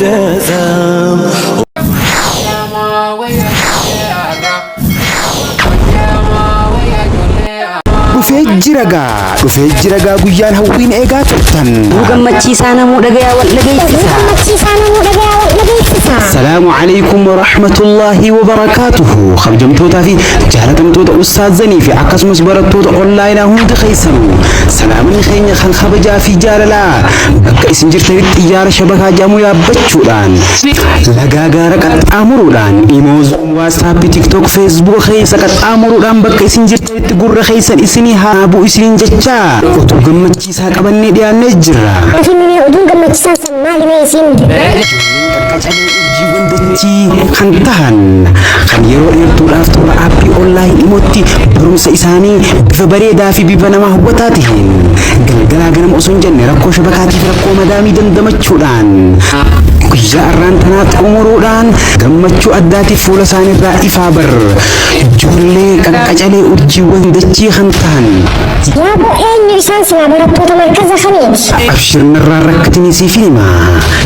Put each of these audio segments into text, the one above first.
جزام dhufee jiragaa guyyaan hawwiin eegaa turtan gammachiisaa namuu dhagayaa wal dhageessisa. Salaamu alaykum wa rahmatullahi wa barakatuhu. Kabajamtootaa fi jaalatamtoota ustaazanii fi akkasumas barattoota onlaayinaa hundi keessanuu salaamni keenya kan kabajaa fi jaalalaa bakka isin jirtanitti xiyyaara shabakaa jedhamu yaabbachuudhaan lagaa gaara qaxxaamuruudhaan imoo zuum waatsaappii tiktok feesbuuk keessa qaxxaamuruudhaan bakka isin jirtanitti gurra keessan isinii haa bu'u isiniin jechaa utuu gammachiisaa qabannee dhiyaannee jirra. Oduun gammachiisaa san maali mee isin? Qacalee urjiiwwan dachii kan tahan kan yeroo dheertuudhaaf toora aappii onlaayinii dhimootti barumsa isaanii bifa bareedaa fi bifa nama hawwataa ta'een galgalaa ganama osoo hin jenne rakkoo shabakaatiif rakkoo madaamii dandamachuudhaan guyyaa irraan tanaa xumuruudhaan gammachuu addaatiif fuula isaaniirraa ifaa bar ijoollee qaqqacalee urjiiwwan dachii kan tahan. Yaaboo eenyu isaan sinaa barattoota markaza kamiiti? Abshirnirraa rakkatinii siif hima.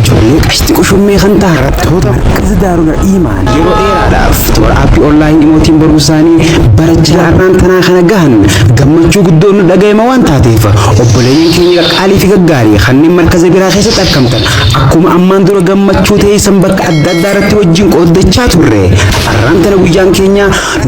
Ijoollee qashti qushummee kan tahan barattoota markaza daarul iimaan yeroo dheeraadhaaf toora aappii onlaayinii dhimootiin baruu isaanii bara jilaa irraan tanaa kana gahan gammachuu guddoon nu dhaga'ima waan taateef obboleeyyiin keenya qaqqaalii fi gaggaarii kanneen markaza biraa keessatti argamtan akkuma ammaan dura gammachuu ta'eessan bakka adda addaa irratti wajjin qooddachaa turre arraan tana guyyaan keenya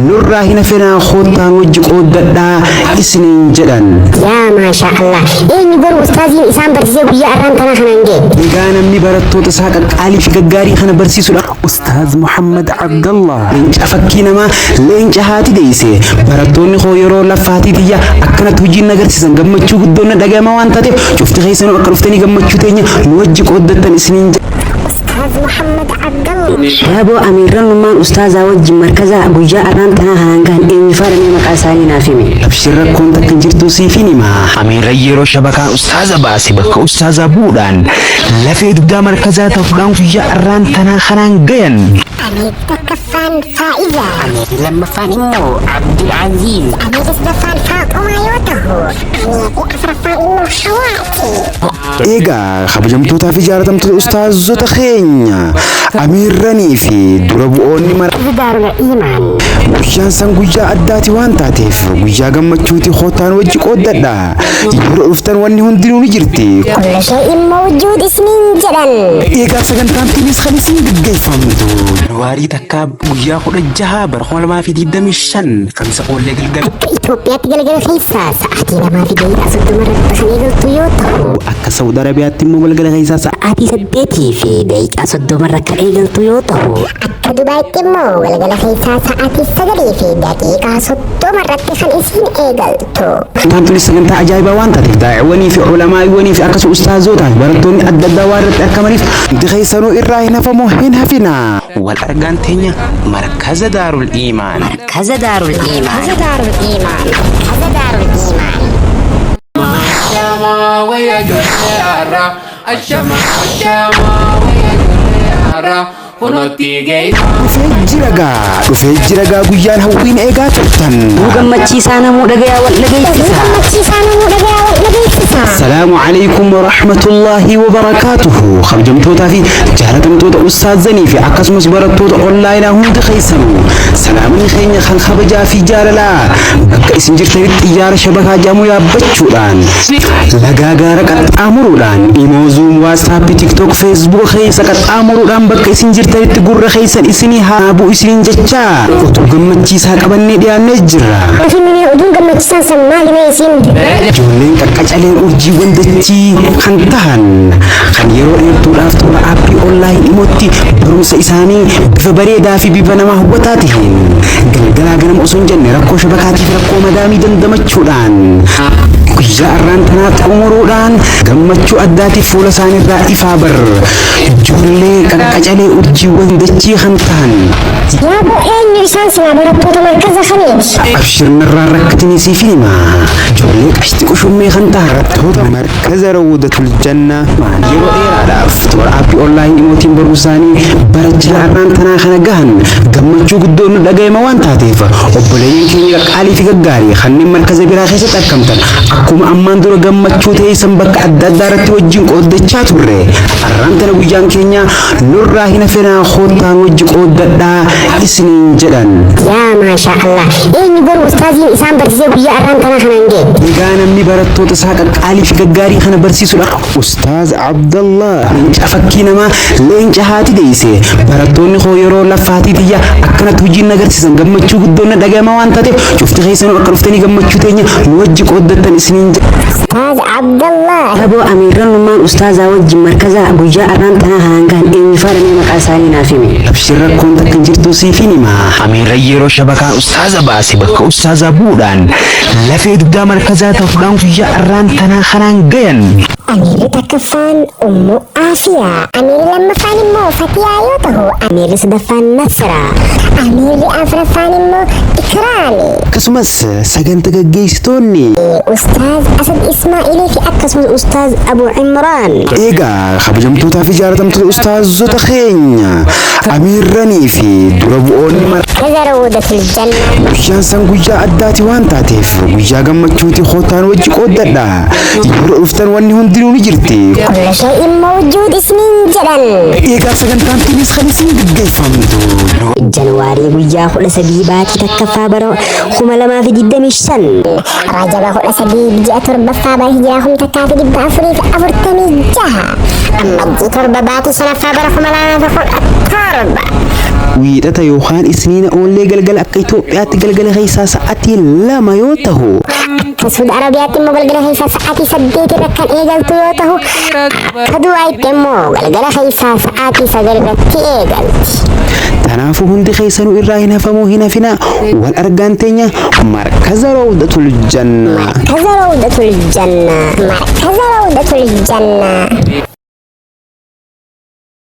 nurraa hin hafenaa koottaan wajji qooddadhaa isiniin jedhan. Yaa maashaa Allah eenyu garuu ustaaziin isaan barsiisee guyyaa arraan tanaa kanaan ga'e? Egaa namni barattoota isaa qaqqaalii fi gaggaarii kana barsiisudha. Ustaaz Muhammad Abdallah leenca fakkii namaa leenca haati deeyse barattoonni koo yeroo laffaatii tiyya akkanatti hojiin agarsiisan gammachuu guddoon na dhaga'ama waan taateef cufti keessanuu akka dhuftanii gammachuu teenya nu wajji qooddattan isiniin jedha. Ustaaz Muhammad Abdallah. Yaaboo amiirranummaan ustaazaa wajjin markaza guyyaa arraan tanaa kanaan gahan eenyu faadhamee maqaa isaanii naaf hime. Abshir rakkoon takka hin jirtu siifin hima. Amiirran yeroo shabakaan ustaaza baase bakka ustaazaa bu'uudhaan lafee dugdaa markazaa ta'uudhaan guyyaa arraan tanaa kanaan gayan. Amiir takkaffaan Faa'iza. Amiir lammaffaan immoo Abdul Aziz. Amiir sadaffaan Faaxumaa yoo ta'u amiir afuraffaan immoo Hawaati. Egaa kabajamtootaa fi jaalatamtoota ustaazota keenya amiirranii fi dura bu'oonni markaza daarul iimaan. Guyyaan san guyyaa addaati waan taateef guyyaa gammachuuti kootaan wajji qooddadha. Yeroo dhuftan wanni hundinuu ni jirti. Kulla shay'in mawjuud isiniin jedhan. Egaa sagantaan tunis kan isin gaggeeffamtu. Waarii takkaa guyyaa 16 bara 2025 kan isa oollee galgala. Akka Itoophiyaatti galgala keessaa sa'aatii 2:30 irratti kan eegaltu yoo ta'u. Akka Saudi Arabiyaatti immoo galgala keessaa sa'aatii 8:30 irratti kan eegaltu yoo ta'u. Akka Dubaayitti immoo galgala keessaa sa'aatii 9:30 irratti kan isin eegaltu. Sagantaan tunis sagantaa ajaa'ibaa waan taateef daa'imwanii fi ulamaawwanii fi akkasumas ustaazotaa barattoonni adda addaa waan irratti argamaniif hundi keessanuu irraa hin hafamu hin hafina. Wal argaan teenya markaza daarul iimaan. Markaza daarul iimaan. Markaza daarul iimaan. Markaza daarul iimaan. Dhufee jiragaa guyyaan hawwiin eegaa turtan gammachiisaa namuu dhagayaa wal dhageessisa. Salaamu alaykum wa rahmatullahi wa barakatuhu. Kabajamtootaa fi jaalatamtoota ustaazanii fi akkasumas barattoota onlaayinaa hundi keessanuu salaamni keenya kan kabajaa fi jaalalaa bakka isin jirtanitti xiyyaara shabakaa jedhamu yaabbachuudhaan lagaa gaara qaxxaamuruudhaan imoo zuum waatsaappii tiktok feesbuuk keessa qaxxaamuruudhaan bakka isin jirtanitti gurra keessan isinii haa bu'u isiniin jechaa utuu gammachiisaa qabannee dhiyaannee jirra. Oduun gammachiisaa san maali mee isin? Ijoolleen qaqqacalee urjiiwwan dachii kan tahan kan yeroo dheertuudhaaf toora aappii onlaayinii dhimootti barumsa isaanii bifa bareedaa fi bifa nama hawwataa ta'een galgalaa ganama osoo hin jenne rakkoo shabakaatiif rakkoo madaamii dandamachuudhaan guyyaa arraan tanaa xumuruudhaan gammachuu addaatiif fuula isaaniirraa ifaa bar ijoollee qaqqacalee urjiiwwan dachii kan tahan. Yaaboo eenyu isaan sinaa barattoota markaza kamiiti? Abshirnirraa rakkatinii siif hima. Ijoollee qashti qushummee kan tahan barattoota markaza rawdatul jannaa yeroo dheeraadhaaf toora aappii onlaayinii dhimootiin baruu isaanii bara jilaa irraan tanaa kana gahan gammachuu guddoon nu dhaga'ima waan taateef obboleeyyiin keenya qaqqaalii fi gaggaarii kanneen markaza biraa keessatti argamtan akkuma ammaan dura gammachuu ta'eessan bakka adda addaa irratti wajjin qooddachaa turre arraan tana guyyaan keenya teenya nurraa hin hafnaa khottaan wajji qooddadhaa isiniin jedhan. Yaa maashaa Allah eenyu garuu ustaaziin isaan barsiisee guyyaa arraan kana kanaan ga'e. Egaa namni barattoota isaa qaqqaalii fi gaggaarii kana barsiisudha. Ustaaz Abdallah leenca fakkii namaa leenca haati deeyse barattoonni koo yeroo laffaatii tiyya akkanatti hojiin agarsiisan gammachuu guddoon dhaga'ama waan taateef cufti keessanuu akka dhuftanii gammachuu teenya nu wajji qooddattan isiniin jedha. Ustaaz Abdallah. Aboo amiirrannummaan ustaazaa wajjin markaza guyyaa arraan tanaa kanaan gahan eenyu faadhamee maqaa isaanii naaf hime. Abshir rakkoon takka hin jirtu siifin hima. Amiirra yeroo shabakaa ustaaza baase bakka ustaaza buudhaan lafee dugdaa markazaa ta'uudhaan guyyaa arraan tanaa kanaan gayan. Amiirri takkaffaan Ummu Aafiyaa. Amiirri lammaffaan immoo Fatiyaa yoo ta'u, amiirri sadaffaan Nasraa. Amiirri afuraffaan immoo Ikraami. Akkasumas sagantaa gaggeessitoonni Ustaaz Asad Ismaa'ilii fi akkasumas Ustaaz Abu Imraan. eegaa kabajamtootaa fi jaalatamtoota ustaazota keenya amiirranii fi dura bu'oonni Markaza Rawdatul Janna. guyyaan san guyyaa addaati waan taateef guyyaa gammachuuti khottaan wajji qooddadha. Yeroo dhuftan wanni hundinuu ni jirti. Kulla shay'in mawjuud isniin jedhan. Eegaa sagantaan tiinis kan isin gaggeeffamtu. Januwaarii guyyaa 13 baatii takkaffaa bara 2025. Rajaba 13 ji'a torbaffaa bara hijiraa 1446. Ammajjii torba baatii shanaffaa bara 2017. Wiixata yookaan isniina oollee galgala akka Itoophiyaatti galgala keessaa sa'aatii 2 yoo ta'u. Akka Suudi Arabiyaatti immoo galgala keessaa sa'aatii 8 irratti kan eegaltu yoo ta'u, akka Duwaayitti immoo galgala keessaa sa'aatii 9 irratti eegalti. Kanaafuu hundi keessanuu irraa hin hafamuu hin hafinaa wal argaan teenya markaza Rawdatul Janna. Markaza Rawdatul Janna. Markaza Rawdatul Janna.